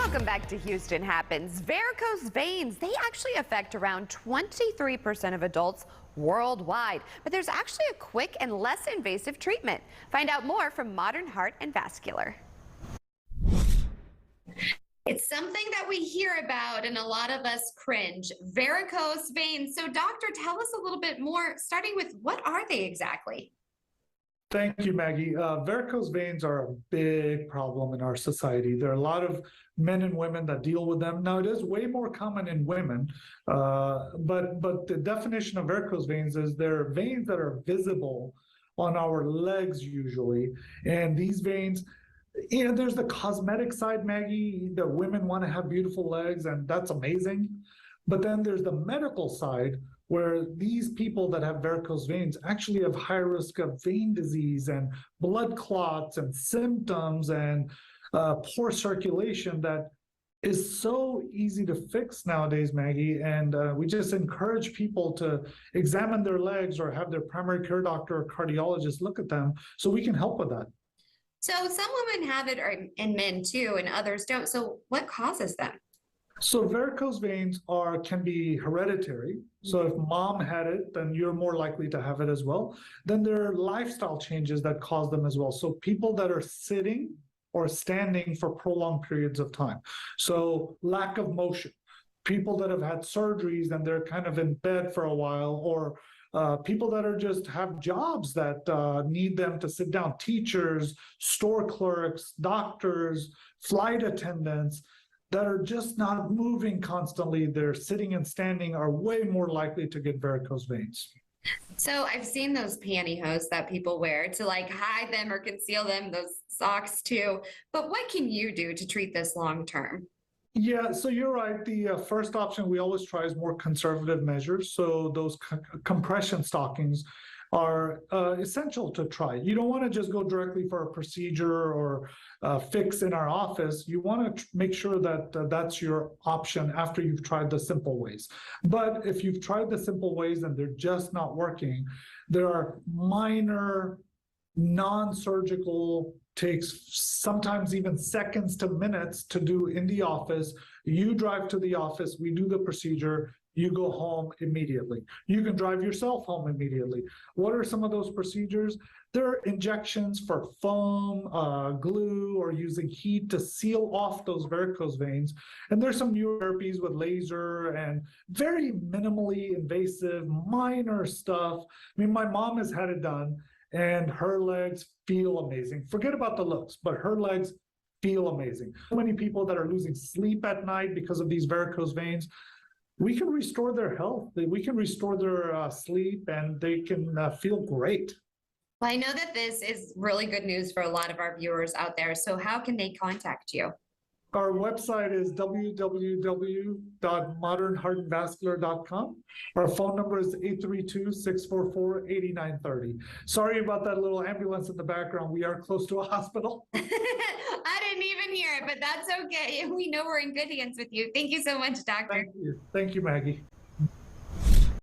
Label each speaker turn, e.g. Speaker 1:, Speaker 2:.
Speaker 1: Welcome back to Houston Happens. Varicose veins, they actually affect around 23% of adults worldwide. But there's actually a quick and less invasive treatment. Find out more from Modern Heart and Vascular.
Speaker 2: It's something that we hear about and a lot of us cringe, varicose veins. So doctor, tell us a little bit more, starting with what are they exactly?
Speaker 3: Thank you, Maggie. Varicose veins are a big problem in our society. There are a lot of men and women that deal with them. Now, it is way more common in women, but the definition of varicose veins is they're veins that are visible on our legs usually. And these veins, there's the cosmetic side, Maggie, that women want to have beautiful legs, and that's amazing. But then there's the medical side, where these people that have varicose veins actually have high risk of vein disease and blood clots and symptoms and poor circulation that is so easy to fix nowadays, Maggie. And we just encourage people to examine their legs or have their primary care doctor or cardiologist look at them so we can help with that.
Speaker 2: So some women have it, and men too, and others don't. So what causes them?
Speaker 3: So varicose veins can be hereditary. So if mom had it, then you're more likely to have it as well. Then there are lifestyle changes that cause them as well. So people that are sitting or standing for prolonged periods of time. So lack of motion. People that have had surgeries and they're kind of in bed for a while, or people that are just have jobs that need them to sit down. Teachers, store clerks, doctors, flight attendants that are just not moving constantly, they're sitting and standing, are way more likely to get varicose veins.
Speaker 2: So I've seen those pantyhose that people wear to like hide them or conceal them, those socks too. But what can you do to treat this long term?
Speaker 3: Yeah, so you're right. The first option we always try is more conservative measures. So those compression stockings are essential to try. You don't want to just go directly for a procedure or fix in our office. You want to make sure that that's your option after you've tried the simple ways. But if you've tried the simple ways and they're just not working, there are minor non-surgical, takes sometimes even seconds to minutes to do in the office. You drive to the office, we do the procedure, you go home immediately. You can drive yourself home immediately. What are some of those procedures? There are injections for foam, glue, or using heat to seal off those varicose veins. And there's some new therapies with laser and very minimally invasive, minor stuff. I mean, my mom has had it done and her legs feel amazing. Forget about the looks, but her legs feel amazing. So many people that are losing sleep at night because of these varicose veins, we can restore their health. We can restore their sleep, and they can feel great.
Speaker 2: Well, I know that this is really good news for a lot of our viewers out there. So how can they contact you?
Speaker 3: Our website is www.modernheartandvascular.com. Our phone number is 832-644-8930. Sorry about that little ambulance in the background. We are close to a hospital.
Speaker 2: I didn't even hear it, but that's okay. We know we're in good hands with you. Thank you so much, doctor.
Speaker 3: Thank you. Thank you, Maggie.